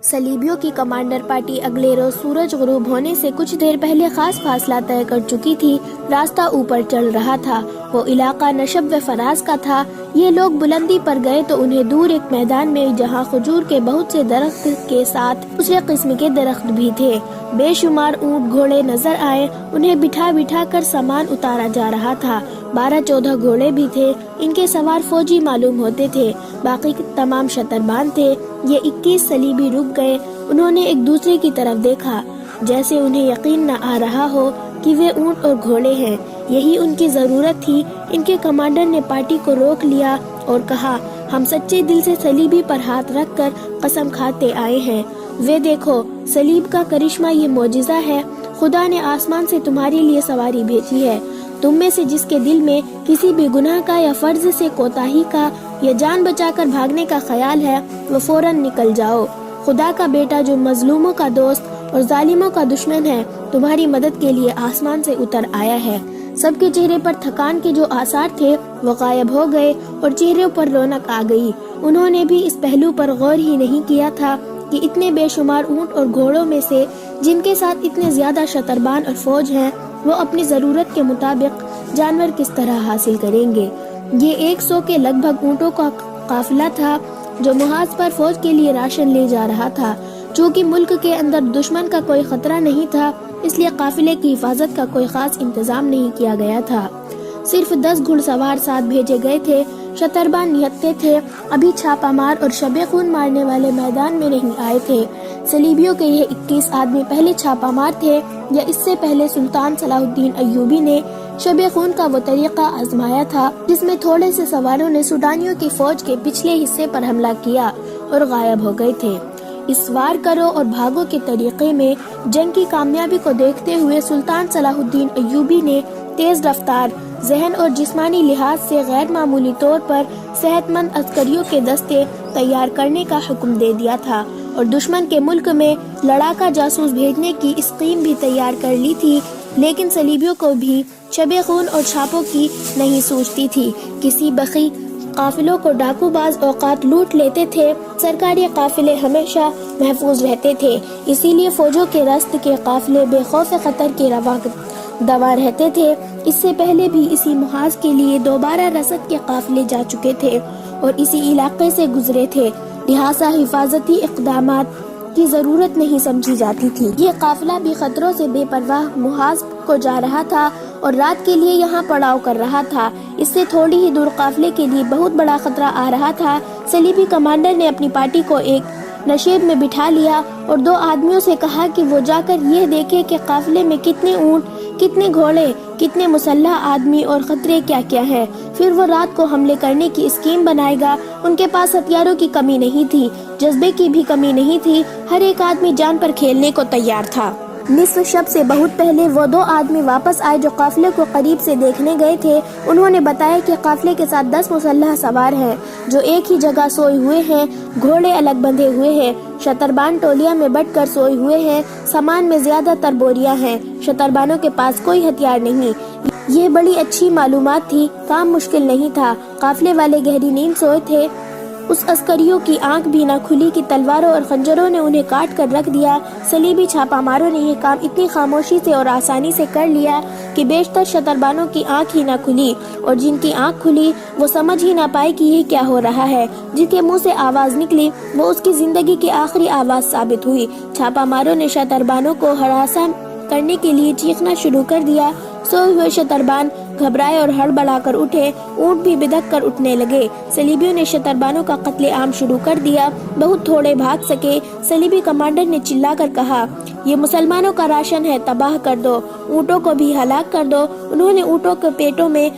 صلیبیوں کی commander party اگلے روز سورج غروب ہونے سے کچھ دیر پہلے خاص فاصلہ طے کر چکی تھی۔ راستہ اوپر چل رہا تھا۔ وہ علاقہ نشب و فراز کا تھا۔ یہ لوگ بلندی پر گئے تو انہیں دور ایک میدان میں جہاں کھجور کے بہت سے درخت کے ساتھ دوسرے قسم کے درخت بھی تھے، بے شمار اونٹ گھوڑے نظر آئے۔ انہیں بٹھا بٹھا کر سامان اتارا جا رہا تھا۔ 12-14 گھوڑے بھی تھے۔ ان کے سوار فوجی معلوم ہوتے تھے، باقی تمام شتربان تھے۔ یہ 21 صلیبی رک گئے۔ انہوں نے ایک دوسرے کی طرف دیکھا، جیسے انہیں یقین نہ آ رہا ہو کہ وہ اونٹ اور گھوڑے ہیں۔ یہی ان کی ضرورت تھی۔ ان کے کمانڈر نے پارٹی کو روک لیا اور کہا، ہم سچے دل سے صلیبی پر ہاتھ رکھ کر قسم کھاتے آئے ہیں۔ وہ دیکھو، صلیب کا کرشمہ، یہ معجزہ ہے۔ خدا نے آسمان سے تمہارے لیے سواری بھیجی ہے۔ تم میں سے جس کے دل میں کسی بھی گناہ کا یا فرض سے کوتاہی کا یا جان بچا کر بھاگنے کا خیال ہے، وہ فوراً نکل جاؤ۔ خدا کا بیٹا جو مظلوموں کا دوست اور ظالموں کا دشمن ہے، تمہاری مدد کے لیے آسمان سے اتر آیا ہے۔ سب کے چہرے پر تھکان کے جو آثار تھے وہ غائب ہو گئے اور چہروں پر رونق آ گئی۔ انہوں نے بھی اس پہلو پر غور ہی نہیں کیا تھا کہ اتنے بے شمار اونٹ اور گھوڑوں میں سے جن کے ساتھ اتنے زیادہ شتربان اور فوج ہیں، وہ اپنی ضرورت کے مطابق جانور کس طرح حاصل کریں گے۔ یہ 100 کے لگ بھگ اونٹوں کا قافلہ تھا جو محاذ پر فوج کے لیے راشن لے جا رہا تھا۔ چونکہ ملک کے اندر دشمن کا کوئی خطرہ نہیں تھا، اس لیے قافلے کی حفاظت کا کوئی خاص انتظام نہیں کیا گیا تھا۔ صرف 10 گھڑ سوار ساتھ بھیجے گئے تھے۔ شتربان نہتے تھے، ابھی چھاپہ مار اور شب خون مارنے والے میدان میں نہیں آئے تھے۔ صلیبیوں کے یہ 21 آدمی پہلے چھاپہ مار تھے یا اس سے پہلے سلطان صلاح الدین ایوبی نے شب خون کا وہ طریقہ آزمایا تھا جس میں تھوڑے سے سواروں نے سوڈانیوں کی فوج کے پچھلے حصے پر حملہ کیا اور غائب ہو گئے تھے۔ اس وار کرو اور بھاگو کے طریقے میں جنگ کی کامیابی کو دیکھتے ہوئے سلطان صلاح الدین ایوبی نے تیز رفتار، ذہن اور جسمانی لحاظ سے غیر معمولی طور پر صحت مند عسکریوں کے دستے تیار کرنے کا حکم دے دیا تھا اور دشمن کے ملک میں لڑاکا جاسوس بھیجنے کی اسکیم بھی تیار کر لی تھی۔ لیکن صلیبیوں کو بھی شب خون اور چھاپوں کی نہیں سوچتی تھی۔ کسی بخی قافلوں کو ڈاکو بعض اوقات لوٹ لیتے تھے، سرکاری قافلے ہمیشہ محفوظ رہتے تھے۔ اسی لیے فوجوں کے رست کے قافلے بے خوف خطر کے رواں دوا رہتے تھے۔ اس سے پہلے بھی اسی محاذ کے لیے دوبارہ رسد کے قافلے جا چکے تھے اور اسی علاقے سے گزرے تھے، لہٰذا حفاظتی اقدامات کی ضرورت نہیں سمجھی جاتی تھی۔ یہ قافلہ بھی خطروں سے بے پرواہ محاذ کو جا رہا تھا اور رات کے لیے یہاں پڑاؤ کر رہا تھا۔ اس سے تھوڑی ہی دور قافلے کے لیے بہت بڑا خطرہ آ رہا تھا۔ صلیبی کمانڈر نے اپنی پارٹی کو ایک نشیب میں بٹھا لیا اور 2 آدمیوں سے کہا کہ وہ جا کر یہ دیکھے کہ قافلے میں کتنے اونٹ، کتنے گھوڑے، کتنے مسلح آدمی اور خطرے کیا کیا ہیں۔ پھر وہ رات کو حملے کرنے کی اسکیم بنائے گا۔ ان کے پاس ہتھیاروں کی کمی نہیں تھی، جذبے کی بھی کمی نہیں تھی۔ ہر ایک آدمی جان پر کھیلنے کو تیار تھا۔ نصف شب سے بہت پہلے وہ 2 آدمی واپس آئے جو قافلے کو قریب سے دیکھنے گئے تھے۔ انہوں نے بتایا کہ قافلے کے ساتھ 10 مسلح سوار ہیں جو ایک ہی جگہ سوئے ہوئے ہیں۔ گھوڑے الگ بندھے ہوئے ہیں، شتربان ٹولیاں میں بٹ کر سوئے ہوئے ہیں۔ سامان میں زیادہ تر بوریاں ہیں۔ شتربانوں کے پاس کوئی ہتھیار نہیں۔ یہ بڑی اچھی معلومات تھی۔ کام مشکل نہیں تھا۔ قافلے والے گہری نیند سوئے تھے۔ اس عسکریوں کی آنکھ بھی نہ کھلی کہ تلواروں اور خنجروں نے انہیں کاٹ کر رکھ دیا۔ صلیبی چھاپہ ماروں نے یہ کام اتنی خاموشی سے اور آسانی سے کر لیا کہ بیشتر شتربانوں کی آنکھ ہی نہ کھلی، اور جن کی آنکھ کھلی وہ سمجھ ہی نہ پائے کہ یہ کیا ہو رہا ہے۔ جن کے منہ سے آواز نکلی وہ اس کی زندگی کی آخری آواز ثابت ہوئی۔ چھاپہ ماروں نے شتربانوں کو ہراساں کرنے کے لیے چیخنا شروع کر دیا۔ سوئے ہوئے شتربان گھبرائے اور ہڑبڑا کر اٹھے۔ اونٹ بھی بدک کر اٹھنے لگے۔ صلیبیوں نے شتربانوں کا قتل عام شروع کر دیا۔ بہت تھوڑے بھاگ سکے۔ صلیبی کمانڈر نے چلا کر کہا، یہ مسلمانوں کا راشن ہے، تباہ کر دو، اونٹوں کو بھی ہلاک کر دو۔ انہوں نے اونٹوں کے پیٹوں میں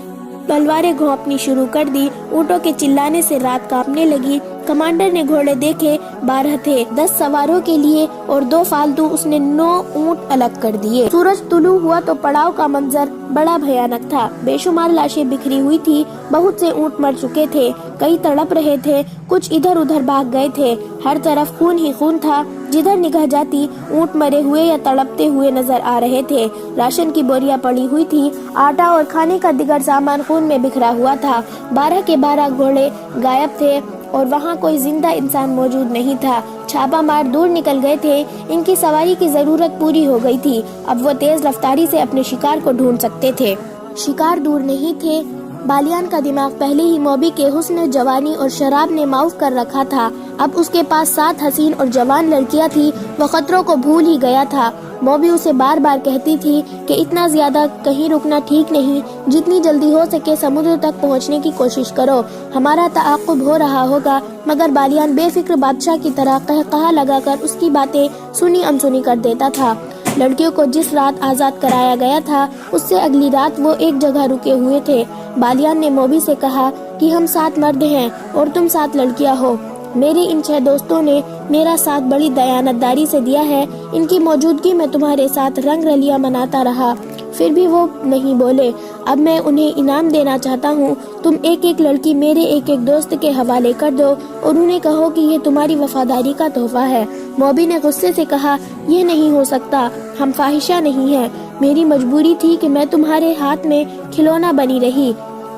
تلواریں گھونپنی شروع کر دی۔ اونٹوں کے چلانے سے رات کانپنے لگی۔ کمانڈر نے گھوڑے دیکھے، 12 تھے، 10 سواروں کے لیے اور 2 فالتو۔ اس نے 9 اونٹ الگ کر دیے۔ سورج طلوع ہوا تو پڑاؤ کا منظر بڑا بھیانک تھا۔ بے شمار لاشیں بکھری ہوئی تھی۔ بہت سے اونٹ مر چکے تھے، کئی تڑپ رہے تھے، کچھ ادھر ادھر بھاگ گئے تھے۔ ہر طرف خون ہی خون تھا۔ جدھر نگاہ جاتی اونٹ مرے ہوئے یا تڑپتے ہوئے نظر آ رہے تھے۔ راشن کی بوریاں پڑی ہوئی تھی۔ آٹا اور کھانے کا دیگر سامان خون میں بکھرا ہوا تھا۔ 12 کے 12 گھوڑے غائب تھے اور وہاں کوئی زندہ انسان موجود نہیں تھا۔ چھاپا مار دور نکل گئے تھے۔ ان کی سواری کی ضرورت پوری ہو گئی تھی، اب وہ تیز رفتاری سے اپنے شکار کو ڈھونڈ سکتے تھے۔ شکار دور نہیں تھے۔ بالیان کا دماغ پہلے ہی موبی کے حسن، جوانی اور شراب نے معاف کر رکھا تھا۔ اب اس کے پاس 7 حسین اور جوان لڑکیاں تھی، وہ خطروں کو بھول ہی گیا تھا۔ موبی اسے بار بار کہتی تھی کہ اتنا زیادہ کہیں رکنا ٹھیک نہیں، جتنی جلدی ہو سکے سمندر تک پہنچنے کی کوشش کرو، ہمارا تعاقب ہو رہا ہوگا۔ مگر بالیان بے فکر بادشاہ کی طرح قہقہا لگا کر اس کی باتیں سنی انسنی کر دیتا تھا۔ لڑکیوں کو جس رات آزاد کرایا گیا تھا، اس سے اگلی رات وہ ایک جگہ رکے ہوئے تھے۔ بالیان نے موبی سے کہا کہ ہم 7 مرد ہیں اور تم 7 لڑکیاں ہو۔ میرے ان 6 دوستوں نے میرا ساتھ بڑی دیانتداری سے دیا ہے، ان کی موجودگی میں تمہارے ساتھ رنگ رلیاں مناتا رہا، پھر بھی وہ نہیں بولے۔ اب میں انہیں انعام دینا چاہتا ہوں، تم ایک ایک لڑکی میرے ایک ایک دوست کے حوالے کر دو اور انہیں کہو کہ یہ تمہاری وفاداری کا تحفہ ہے۔ موبی نے غصے سے کہا، یہ نہیں ہو سکتا، ہم فاحشہ نہیں ہیں، میری مجبوری تھی کہ میں تمہارے ہاتھ میں کھلونا بنی رہی،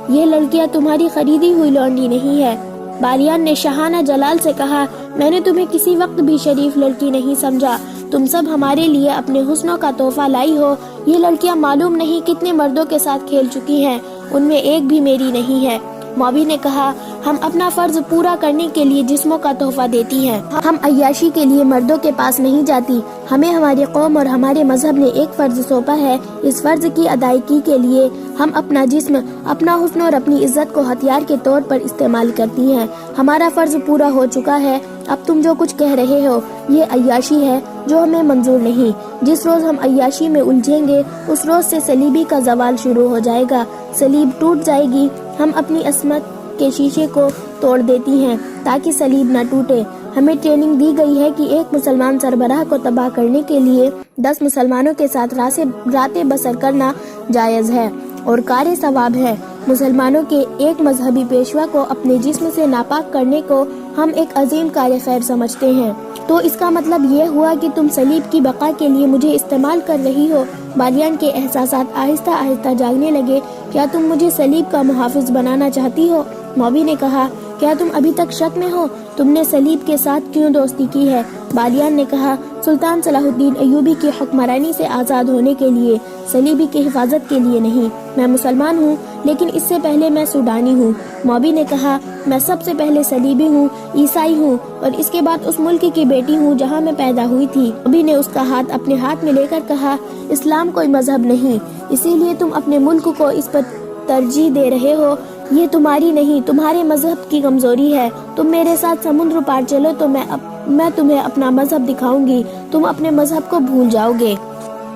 یہ لڑکیاں تمہاری خریدی ہوئی لونڈی نہیں ہے۔ بالیان نے شاہانہ جلال سے کہا، میں نے تمہیں کسی وقت بھی شریف لڑکی نہیں سمجھا، تم سب ہمارے لیے اپنے حسنوں کا تحفہ لائی ہو، یہ لڑکیاں معلوم نہیں کتنے مردوں کے ساتھ کھیل چکی ہیں، ان میں ایک بھی میری نہیں ہے۔ موبی نے کہا، ہم اپنا فرض پورا کرنے کے لیے جسموں کا تحفہ دیتی ہیں، ہم عیاشی کے لیے مردوں کے پاس نہیں جاتی، ہمیں ہماری قوم اور ہمارے مذہب نے ایک فرض سونپا ہے، اس فرض کی ادائیگی کے لیے ہم اپنا جسم، اپنا حسن اور اپنی عزت کو ہتھیار کے طور پر استعمال کرتی ہیں۔ ہمارا فرض پورا ہو چکا ہے، اب تم جو کچھ کہہ رہے ہو یہ عیاشی ہے جو ہمیں منظور نہیں۔ جس روز ہم عیاشی میں الجھیں گے اس روز سے صلیبی کا زوال شروع ہو جائے گا، صلیب ٹوٹ جائے گی، ہم اپنی عصمت کے شیشے کو توڑ دیتی ہیں تاکہ صلیب نہ ٹوٹے۔ ہمیں ٹریننگ دی گئی ہے کہ ایک مسلمان سربراہ کو تباہ کرنے کے لیے 10 مسلمانوں کے ساتھ راتیں بسر کرنا جائز ہے اور کار ثواب ہے۔ مسلمانوں کے ایک مذہبی پیشوا کو اپنے جسم سے ناپاک کرنے کو ہم ایک عظیم کار خیر سمجھتے ہیں، تو اس کا مطلب یہ ہوا کہ تم صلیب کی بقا کے لیے مجھے استعمال کر رہی ہو۔ بالیان کے احساسات آہستہ آہستہ جاگنے لگے، کیا تم مجھے صلیب کا محافظ بنانا چاہتی ہو؟ موبی نے کہا، کیا تم ابھی تک شک میں ہو؟ تم نے صلیب کے ساتھ کیوں دوستی کی ہے؟ بالیان نے کہا، سلطان صلاح الدین ایوبی کی حکمرانی سے آزاد ہونے کے لیے، صلیبی کی حفاظت کے لیے نہیں۔ میں مسلمان ہوں لیکن اس سے پہلے میں سوڈانی ہوں۔ موبی نے کہا، میں سب سے پہلے صلیبی ہوں، عیسائی ہوں اور اس کے بعد اس ملک کی بیٹی ہوں جہاں میں پیدا ہوئی تھی۔ موبی نے اس کا ہاتھ اپنے ہاتھ میں لے کر کہا، اسلام کوئی مذہب نہیں، اسی لیے تم اپنے ملک کو اس پر ترجیح دے رہے ہو، یہ تمہاری نہیں، تمہارے مذہب کی کمزوری ہے۔ تم میرے ساتھ سمندر پار چلو تو میں تمہیں اپنا مذہب دکھاؤں گی، تم اپنے مذہب کو بھول جاؤ گے۔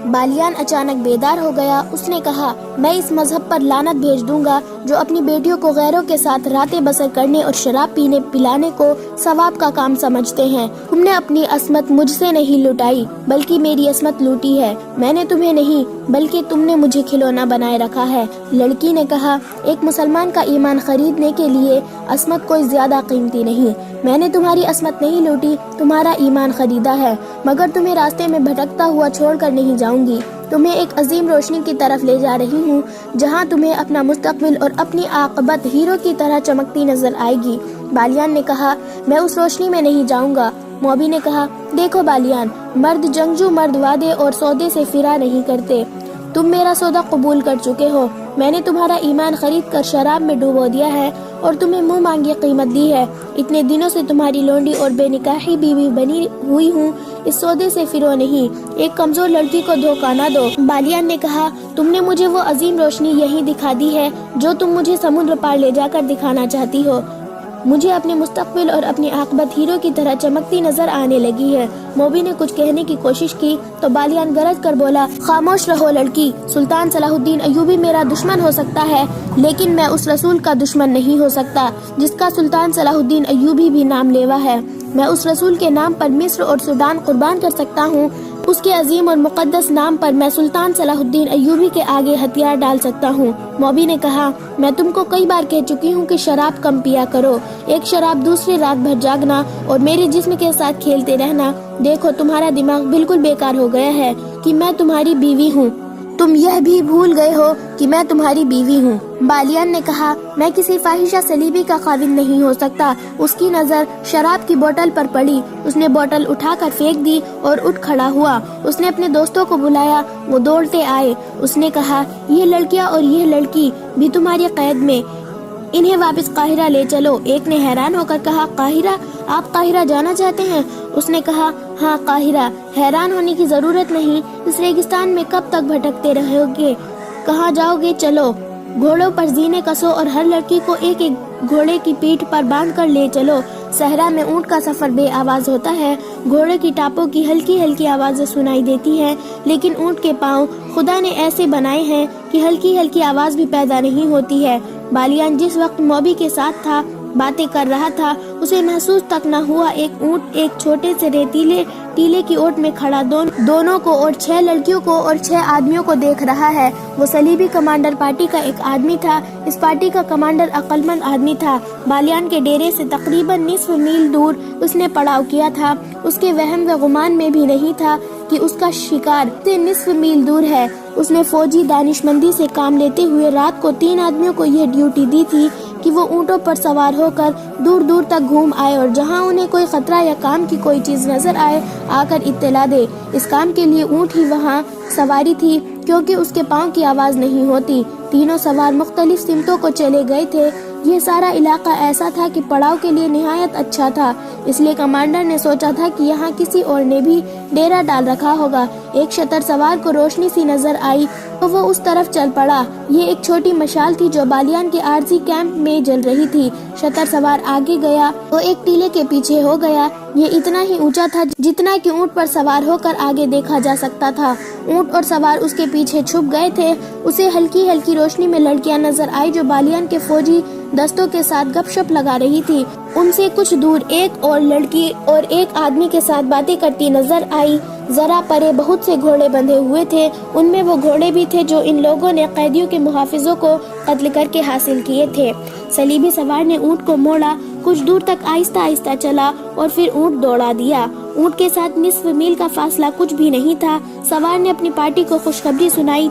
بالیان اچانک بیدار ہو گیا، اس نے کہا، میں اس مذہب پر لعنت بھیج دوں گا جو اپنی بیٹیوں کو غیروں کے ساتھ راتیں بسر کرنے اور شراب پینے پلانے کو ثواب کا کام سمجھتے ہیں۔ تم نے اپنی عصمت مجھ سے نہیں لٹائی بلکہ میری عصمت لوٹی ہے، میں نے تمہیں نہیں بلکہ تم نے مجھے کھلونا بنائے رکھا ہے۔ لڑکی نے کہا، ایک مسلمان کا ایمان خریدنے کے لیے عصمت کوئی زیادہ قیمتی نہیں، میں نے تمہاری عصمت نہیں لوٹی، تمہارا ایمان خریدا ہے، مگر تمہیں راستے میں بھٹکتا ہوا چھوڑ کر نہیں جاؤں گی، تمہیں ایک عظیم روشنی کی طرف لے جا رہی ہوں جہاں تمہیں اپنا مستقبل اور اپنی عاقبت ہیرو کی طرح چمکتی نظر آئے گی۔ بالیان نے کہا، میں اس روشنی میں نہیں جاؤں گا۔ موبی نے کہا، دیکھو بالیان، مرد جنگجو مرد وعدے اور سودے سے فرار نہیں کرتے، تم میرا سودا قبول کر چکے ہو، میں نے تمہارا ایمان خرید کر شراب میں ڈبو دیا ہے اور تمہیں منہ مانگی قیمت دی ہے، اتنے دنوں سے تمہاری لونڈی اور بے نکاحی بیوی بنی ہوئی ہوں، اس سودے سے فرو نہیں، ایک کمزور لڑکی کو دھوکہ نہ دو۔ بالیان نے کہا، تم نے مجھے وہ عظیم روشنی یہیں دکھا دی ہے جو تم مجھے سمندر پار لے جا کر دکھانا چاہتی ہو، مجھے اپنے مستقبل اور اپنی عاقبت ہیرو کی طرح چمکتی نظر آنے لگی ہے۔ موبی نے کچھ کہنے کی کوشش کی تو بالیان گرج کر بولا، خاموش رہو لڑکی، سلطان صلاح الدین ایوبی میرا دشمن ہو سکتا ہے لیکن میں اس رسول کا دشمن نہیں ہو سکتا جس کا سلطان صلاح الدین ایوبی بھی نام لیوا ہے۔ میں اس رسول کے نام پر مصر اور سوڈان قربان کر سکتا ہوں، اس کے عظیم اور مقدس نام پر میں سلطان صلاح الدین ایوبی کے آگے ہتھیار ڈال سکتا ہوں۔ موبی نے کہا، میں تم کو کئی بار کہہ چکی ہوں کہ شراب کم پیا کرو، ایک شراب دوسری رات بھر جاگنا اور میرے جسم کے ساتھ کھیلتے رہنا، دیکھو تمہارا دماغ بالکل بیکار ہو گیا ہے کہ میں تمہاری بیوی ہوں، تم یہ بھی بھول گئے ہو کہ میں تمہاری بیوی ہوں۔ بالیان نے کہا، میں کسی فاحشہ صلیبی کا خاوند نہیں ہو سکتا۔ اس کی نظر شراب کی بوتل پر پڑی، اس نے بوتل اٹھا کر پھینک دی اور اٹھ کھڑا ہوا۔ اس نے اپنے دوستوں کو بلایا، وہ دوڑتے آئے۔ اس نے کہا، یہ لڑکیاں اور یہ لڑکی بھی تمہاری قید میں، انہیں واپس قاہرہ لے چلو۔ ایک نے حیران ہو کر کہا، قاہرہ؟ آپ قاہرہ جانا چاہتے ہیں؟ اس نے کہا، ہاں قاہرہ۔ حیران ہونے کی ضرورت نہیں، اس ریگستان میں کب تک بھٹکتے رہو گے؟ کہاں جاؤ گے؟ چلو گھوڑوں پر زینے کسو اور ہر لڑکی کو ایک ایک گھوڑے کی پیٹھ پر باندھ کر لے چلو۔ صحرا میں اونٹ کا سفر بے آواز ہوتا ہے، گھوڑے کی ٹاپوں کی ہلکی ہلکی آوازیں سنائی دیتی ہیں، لیکن اونٹ کے پاؤں خدا نے ایسے بنائے ہیں کہ ہلکی ہلکی آواز بھی پیدا نہیں ہوتی ہے۔ بالیان جس وقت موبی کے ساتھ تھا، باتیں کر رہا تھا، اسے محسوس تک نہ ہوا ایک اونٹ ایک چھوٹے سے ریتیلے ٹیلے کی اوٹ میں کھڑا دونوں کو اور 6 لڑکیوں کو اور 6 آدمیوں کو دیکھ رہا ہے۔ وہ صلیبی کمانڈر پارٹی کا ایک آدمی تھا۔ اس پارٹی کا کمانڈر عقل مند آدمی تھا۔ بالیان کے ڈیرے سے تقریباً نصف میل دور اس نے پڑاؤ کیا تھا۔ اس کے وہم و گمان میں بھی نہیں تھا کہ اس کا شکار سے نصف میل دور ہے۔ اس نے فوجی دانشمندی سے کام لیتے ہوئے رات کو 3 آدمیوں کو یہ ڈیوٹی دی تھی کہ وہ اونٹوں پر سوار ہو کر دور دور تک گھوم آئے اور جہاں انہیں کوئی خطرہ یا کام کی کوئی چیز نظر آئے آ کر اطلاع دے۔ اس کام کے لیے اونٹ ہی وہاں سواری تھی، کیونکہ اس کے پاؤں کی آواز نہیں ہوتی۔ تینوں سوار مختلف سمتوں کو چلے گئے تھے۔ یہ سارا علاقہ ایسا تھا کہ پڑاؤ کے لیے نہایت اچھا تھا، اس لیے کمانڈر نے سوچا تھا کہ یہاں کسی اور نے بھی ڈیرا ڈال رکھا ہوگا۔ ایک شتر سوار کو روشنی سی نظر آئی تو وہ اس طرف چل پڑا۔ یہ ایک چھوٹی مشال تھی جو بالیان کے عارضی کیمپ میں جل رہی تھی۔ شتر سوار آگے گیا تو ایک ٹیلے کے پیچھے ہو گیا۔ یہ اتنا ہی اونچا تھا جتنا کہ اونٹ پر سوار ہو کر آگے دیکھا جا سکتا تھا۔ اونٹ اور سوار اس کے پیچھے چھپ گئے تھے۔ اسے ہلکی ہلکی روشنی میں لڑکیاں نظر آئی جو بالیان کے فوجی دستوں کے ساتھ گپ شپ لگا رہی تھی۔ ان سے کچھ دور ایک اور لڑکی اور ایک آدمی کے ساتھ باتیں کرتی نظر آئی۔ ذرا پرے بہت سے گھوڑے بندھے ہوئے تھے، ان میں وہ گھوڑے بھی تھے جو ان لوگوں نے قیدیوں کے محافظوں کو قتل کر کے حاصل کیے تھے۔ صلیبی سوار نے اونٹ کو موڑا، کچھ دور تک آہستہ آہستہ چلا اور پھر اونٹ دوڑا دیا۔ اونٹ کے ساتھ نصف میل کا فاصلہ کچھ بھی نہیں تھا۔ سوار نے اپنی پارٹی کو خوشخبری سنائی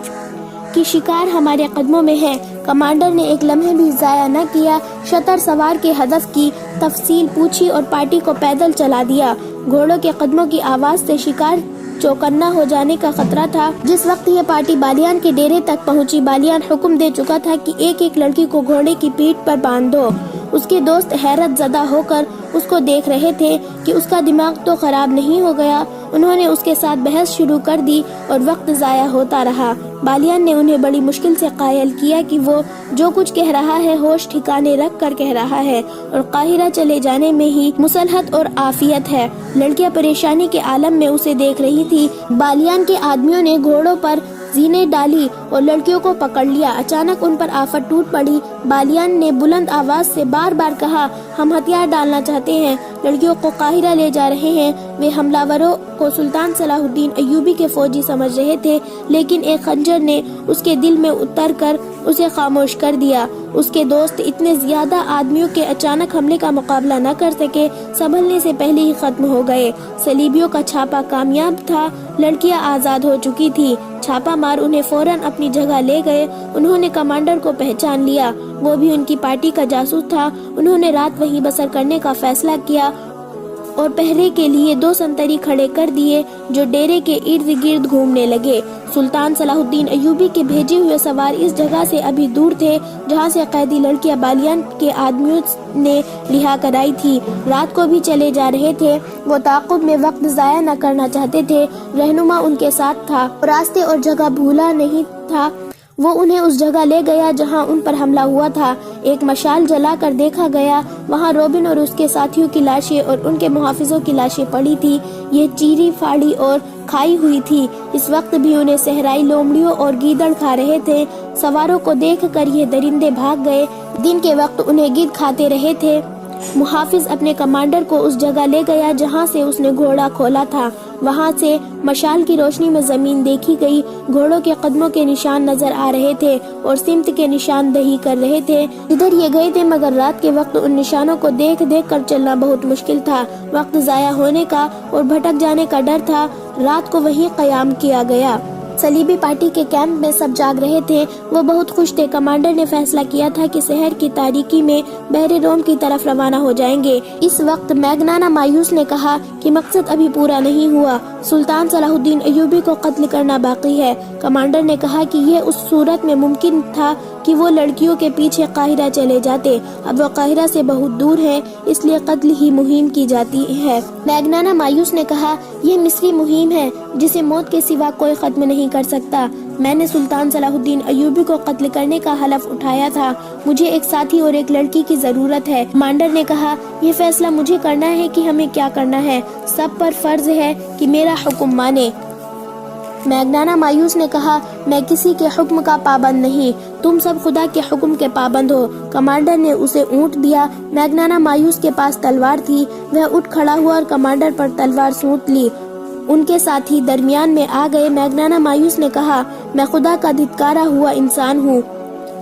کہ شکار ہمارے قدموں میں ہے۔ کمانڈر نے ایک لمحے بھی ضائع نہ کیا، شتر سوار کے ہدف کی تفصیل پوچھی اور پارٹی کو پیدل چلا دیا۔ گھوڑوں کے قدموں کی آواز سے شکار چوکنا ہو جانے کا خطرہ تھا۔ جس وقت یہ پارٹی بالیان کے ڈیرے تک پہنچی، بالیان حکم دے چکا تھا کہ ایک ایک لڑکی کو گھوڑے کی پیٹھ پر باندھ دو۔ اس کے دوست حیرت زدہ ہو کر اس کو دیکھ رہے تھے کہ اس کا دماغ تو خراب نہیں ہو گیا۔ انہوں نے اس کے ساتھ بحث شروع کر دی اور وقت ضائع ہوتا رہا۔ بالیان نے انہیں بڑی مشکل سے قائل کیا کہ وہ جو کچھ کہہ رہا ہے ہوش ٹھکانے رکھ کر کہہ رہا ہے اور قاہرہ چلے جانے میں ہی مصلحت اور عافیت ہے۔ لڑکیاں پریشانی کے عالم میں اسے دیکھ رہی تھی۔ بالیان کے آدمیوں نے گھوڑوں پر زینے ڈالی اور لڑکیوں کو پکڑ لیا۔ اچانک ان پر آفت ٹوٹ پڑی۔ بالیان نے بلند آواز سے بار بار کہا، ہم ہتھیار ڈالنا چاہتے ہیں، لڑکیوں کو قاہرہ لے جا رہے ہیں۔ وہ حملہ کو سلطان صلاح الدین ایوبی کے فوجی سمجھ رہے تھے، لیکن ایک خنجر نے اس کے دل میں اتر کر اسے خاموش کر دیا۔ اس کے دوست اتنے زیادہ آدمیوں کے اچانک حملے کا مقابلہ نہ کر سکے، سنبھلنے سے پہلے ہی ختم ہو گئے۔ صلیبیوں کا چھاپا کامیاب تھا، لڑکیاں آزاد ہو چکی تھی۔ چھاپا مار انہیں فوراً اپنی جگہ لے گئے۔ انہوں نے کمانڈر کو پہچان لیا، وہ بھی ان کی پارٹی کا جاسوس تھا۔ انہوں نے رات وہیں بسر کرنے کا فیصلہ کیا اور پہرے کے لیے 2 سنتری کھڑے کر دیے جو ڈیرے کے ارد گرد گھومنے لگے۔ سلطان صلاح الدین ایوبی کے بھیجے ہوئے سوار اس جگہ سے ابھی دور تھے جہاں سے قیدی لڑکیاں بالیان کے آدمیوں نے رہا کرائی تھی۔ رات کو بھی چلے جا رہے تھے۔ وہ تعاقب میں وقت ضائع نہ کرنا چاہتے تھے۔ رہنما ان کے ساتھ تھا، راستے اور جگہ بھولا نہیں تھا۔ وہ انہیں اس جگہ لے گیا جہاں ان پر حملہ ہوا تھا۔ ایک مشال جلا کر دیکھا گیا، وہاں روبن اور اس کے ساتھیوں کی لاشیں اور ان کے محافظوں کی لاشیں پڑی تھی۔ یہ چیری پھاڑی اور کھائی ہوئی تھی۔ اس وقت بھی انہیں صحرائی لومڑیوں اور گیدڑ کھا رہے تھے۔ سواروں کو دیکھ کر یہ درندے بھاگ گئے۔ دن کے وقت انہیں گدھ کھاتے رہے تھے۔ محافظ اپنے کمانڈر کو اس جگہ لے گیا جہاں سے اس نے گھوڑا کھولا تھا۔ وہاں سے مشال کی روشنی میں زمین دیکھی گئی۔ گھوڑوں کے قدموں کے نشان نظر آ رہے تھے اور سمت کے نشان دہی کر رہے تھے ادھر یہ گئے تھے، مگر رات کے وقت ان نشانوں کو دیکھ دیکھ کر چلنا بہت مشکل تھا۔ وقت ضائع ہونے کا اور بھٹک جانے کا ڈر تھا۔ رات کو وہیں قیام کیا گیا۔ صلیبی پارٹی کے کیمپ میں سب جاگ رہے تھے، وہ بہت خوش تھے۔ کمانڈر نے فیصلہ کیا تھا کہ شہر کی تاریکی میں بحر روم کی طرف روانہ ہو جائیں گے۔ اس وقت میگنانا مایوس نے کہا کہ مقصد ابھی پورا نہیں ہوا، سلطان صلاح الدین ایوبی کو قتل کرنا باقی ہے۔ کمانڈر نے کہا کہ یہ اس صورت میں ممکن تھا کہ وہ لڑکیوں کے پیچھے قاہرہ چلے جاتے، اب وہ قاہرہ سے بہت دور ہیں، اس لیے قتل ہی مہم کی جاتی ہے۔ میگنانا مایوس نے کہا یہ مصری مہم ہے جسے موت کے سوا کوئی ختم نہیں کر سکتا۔ میں نے سلطان صلاح الدین ایوبی کو قتل کرنے کا حلف اٹھایا تھا، مجھے ایک ساتھی اور ایک لڑکی کی ضرورت ہے۔ کمانڈر نے کہا یہ فیصلہ مجھے کرنا ہے کہ ہمیں کیا کرنا ہے، سب پر فرض ہے کہ میرا حکم مانے۔ میگنانا مایوس نے کہا میں کسی کے حکم کا پابند نہیں، تم سب خدا کے حکم کے پابند ہو۔ کمانڈر نے اسے اونٹ دیا۔ میگنانا مایوس کے پاس تلوار تھی، وہ اٹھ کھڑا ہوا اور کمانڈر پر تلوار سونت لی۔ ان کے ساتھی درمیان میں آ گئے۔ میگنانا مایوس نے کہا میں خدا کا دھتکارا ہوا انسان ہوں،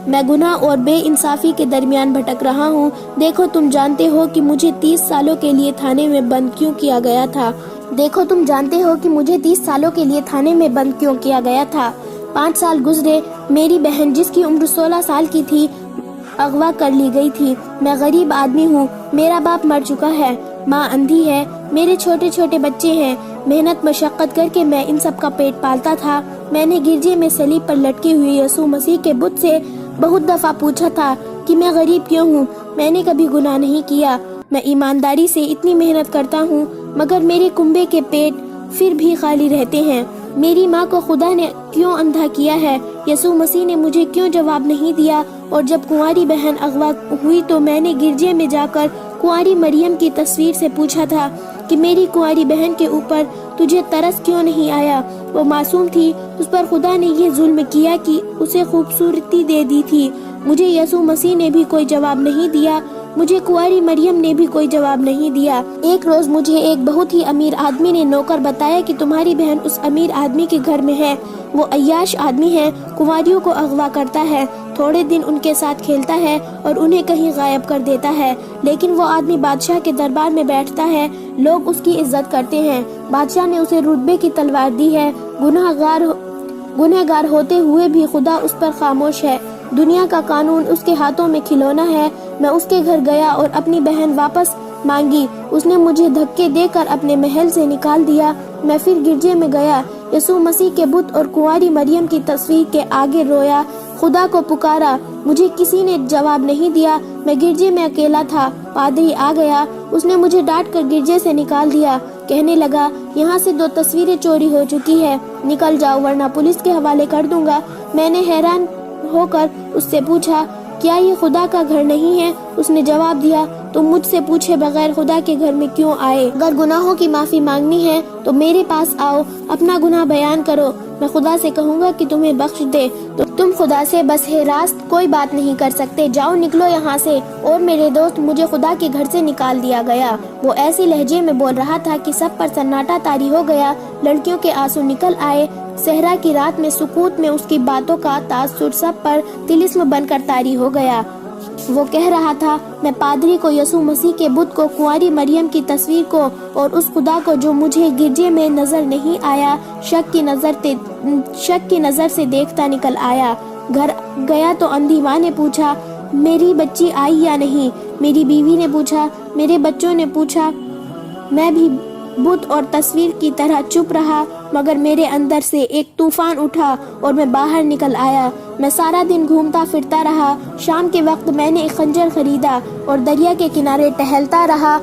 میں گناہ اور بے انصافی کے درمیان بھٹک رہا ہوں۔ دیکھو تم جانتے ہو کہ مجھے 30 سالوں کے لیے تھانے میں بند کیوں کیا گیا تھا۔ 5 سال گزرے، میری بہن جس کی عمر 16 سال کی تھی اغوا کر لی گئی تھی۔ میں غریب آدمی ہوں، میرا باپ مر چکا ہے، ماں اندھی ہے، میرے چھوٹے چھوٹے بچے ہیں۔ محنت مشقت کر کے میں ان سب کا پیٹ پالتا تھا۔ میں نے گرجے میں صلیب پر لٹکے ہوئے یسوع مسیح کے بت سے بہت دفعہ پوچھا تھا کہ میں غریب کیوں ہوں، میں نے کبھی گناہ نہیں کیا، میں ایمانداری سے اتنی محنت کرتا ہوں، مگر میرے کنبے کے پیٹ پھر بھی خالی رہتے ہیں۔ میری ماں کو خدا نے کیوں اندھا کیا ہے؟ یسوع مسیح نے مجھے کیوں جواب نہیں دیا؟ اور جب کنواری بہن اغوا ہوئی تو میں نے گرجے میں جا کر کنواری مریم کی تصویر سے پوچھا تھا کہ میری کنواری بہن کے اوپر تجھے ترس کیوں نہیں آیا؟ وہ معصوم تھی، اس پر خدا نے یہ ظلم کیا کہ اسے خوبصورتی دے دی تھی۔ مجھے یسوع مسیح نے بھی کوئی جواب نہیں دیا، مجھے کنواری مریم نے بھی کوئی جواب نہیں دیا۔ ایک روز مجھے ایک بہت ہی امیر آدمی نے نوکر بتایا کہ تمہاری بہن اس امیر آدمی کے گھر میں ہے، وہ عیاش آدمی ہے، کنواریوں کو اغوا کرتا ہے، تھوڑے دن ان کے ساتھ کھیلتا ہے اور انہیں کہیں غائب کر دیتا ہے، لیکن وہ آدمی بادشاہ کے دربار میں بیٹھتا ہے، لوگ اس کی عزت کرتے ہیں۔ بادشاہ نے اسے رتبے کی تلوار دی ہے، گنہگار ہوتے ہوئے بھی خدا اس پر خاموش ہے، دنیا کا قانون اس کے ہاتھوں میں کھلونا ہے۔ میں اس کے گھر گیا اور اپنی بہن واپس مانگی، اس نے مجھے دھکے دے کر اپنے محل سے نکال دیا۔ میں پھر گرجے میں گیا، یسوع مسیح کے بت اور کنواری مریم کی تصویر کے آگے رویا، خدا کو پکارا، مجھے کسی نے جواب نہیں دیا۔ میں گرجے میں اکیلا تھا، پادری آ گیا، اس نے مجھے ڈانٹ کر گرجے سے نکال دیا، کہنے لگا یہاں سے 2 تصویریں چوری ہو چکی ہے، نکل جاؤ ورنہ پولیس کے حوالے کر دوں گا۔ میں نے حیران ہو کر اس سے پوچھا کیا یہ خدا کا گھر نہیں ہے؟ اس نے جواب دیا تم مجھ سے پوچھے بغیر خدا کے گھر میں کیوں آئے؟ اگر گناہوں کی معافی مانگنی ہے تو میرے پاس آؤ، اپنا گناہ بیان کرو، میں خدا سے کہوں گا کہ تمہیں بخش دے۔ تو تم خدا سے بس راست کوئی بات نہیں کر سکتے، جاؤ نکلو یہاں سے۔ اور میرے دوست، مجھے خدا کے گھر سے نکال دیا گیا۔ وہ ایسی لہجے میں بول رہا تھا کہ سب پر سناٹا طاری ہو گیا، لڑکیوں کے آنسو نکل آئے، صحرا کی رات میں سکوت میں اس کی باتوں کا تاثر سب پر طلسم بن کر طاری ہو گیا۔ وہ کہہ رہا تھا میں پادری کو، یسوع مسیح کے بت کو، کنواری مریم کی تصویر کو اور اس خدا کو جو مجھے گرجے میں نظر نہیں آیا، شک کی نظر سے دیکھتا نکل آیا۔ گھر گیا تو اندھی ماں نے پوچھا میری بچی آئی یا نہیں؟ میری بیوی نے پوچھا، میرے بچوں نے پوچھا۔ میں بھی بت اور تصویر کی طرح چپ رہا، مگر میرے اندر سے ایک طوفان اٹھا اور میں باہر نکل آیا۔ میں سارا دن گھومتا پھرتا رہا۔ شام کے وقت میں نے ایک خنجر خریدا اور دریا کے کنارے ٹہلتا رہا۔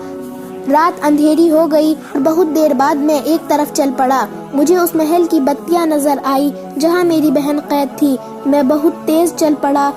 رات اندھیری ہو گئی اور بہت دیر بعد میں ایک طرف چل پڑا۔ مجھے اس محل کی بتیاں نظر آئی جہاں میری بہن قید تھی۔ میں بہت تیز چل پڑا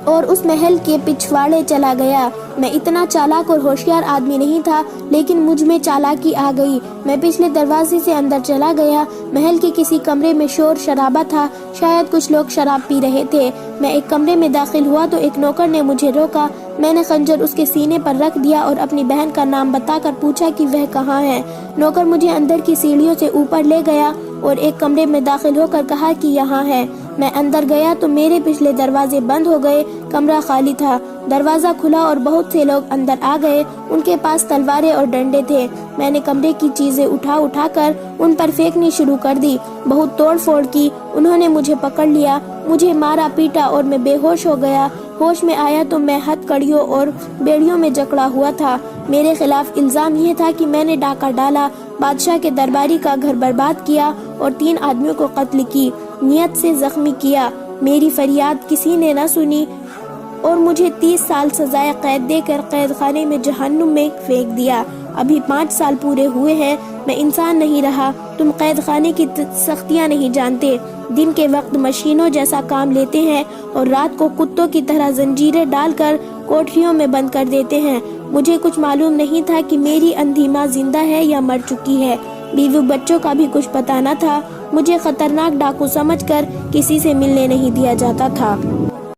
اور اس محل کے پچھواڑے چلا گیا۔ میں اتنا چالاک اور ہوشیار آدمی نہیں تھا، لیکن مجھ میں چالاکی آ گئی۔ میں پچھلے دروازے سے اندر چلا گیا۔ محل کے کسی کمرے میں شور شرابہ تھا، شاید کچھ لوگ شراب پی رہے تھے۔ میں ایک کمرے میں داخل ہوا تو ایک نوکر نے مجھے روکا۔ میں نے خنجر اس کے سینے پر رکھ دیا اور اپنی بہن کا نام بتا کر پوچھا کہ وہ کہاں ہے۔ نوکر مجھے اندر کی سیڑھیوں سے اوپر لے گیا اور ایک کمرے میں داخل ہو کر کہا کہ یہاں ہے۔ میں اندر گیا تو میرے پچھلے دروازے بند ہو گئے، کمرہ خالی تھا۔ دروازہ کھلا اور بہت سے لوگ اندر آ گئے، ان کے پاس تلواریں اور ڈنڈے تھے۔ میں نے کمرے کی چیزیں اٹھا کر ان پر پھینکنی شروع کر دی، بہت توڑ پھوڑ کی۔ انہوں نے مجھے پکڑ لیا، مجھے مارا پیٹا اور میں بے ہوش ہو گیا۔ ہوش میں آیا تو میں ہتھ کڑیوں اور بیڑیوں میں جکڑا ہوا تھا۔ میرے خلاف الزام یہ تھا کہ میں نے ڈاکہ ڈالا، بادشاہ کے درباری کا گھر برباد کیا اور 3 آدمیوں کو قتل کی نیت سے زخمی کیا۔ میری فریاد کسی نے نہ سنی اور مجھے 30 سال سزائے قید دے کر قید خانے میں جہنم میں پھینک دیا۔ ابھی 5 سال پورے ہوئے ہیں، میں انسان نہیں رہا۔ تم قید خانے کی سختیاں نہیں جانتے۔ دن کے وقت مشینوں جیسا کام لیتے ہیں اور رات کو کتوں کی طرح زنجیریں ڈال کر کوٹھریوں میں بند کر دیتے ہیں۔ مجھے کچھ معلوم نہیں تھا کہ میری اندھی ماں زندہ ہے یا مر چکی ہے۔ بیوی بچوں کا بھی کچھ پتہ نہ تھا۔ مجھے خطرناک ڈاکو سمجھ کر کسی سے ملنے نہیں دیا جاتا تھا۔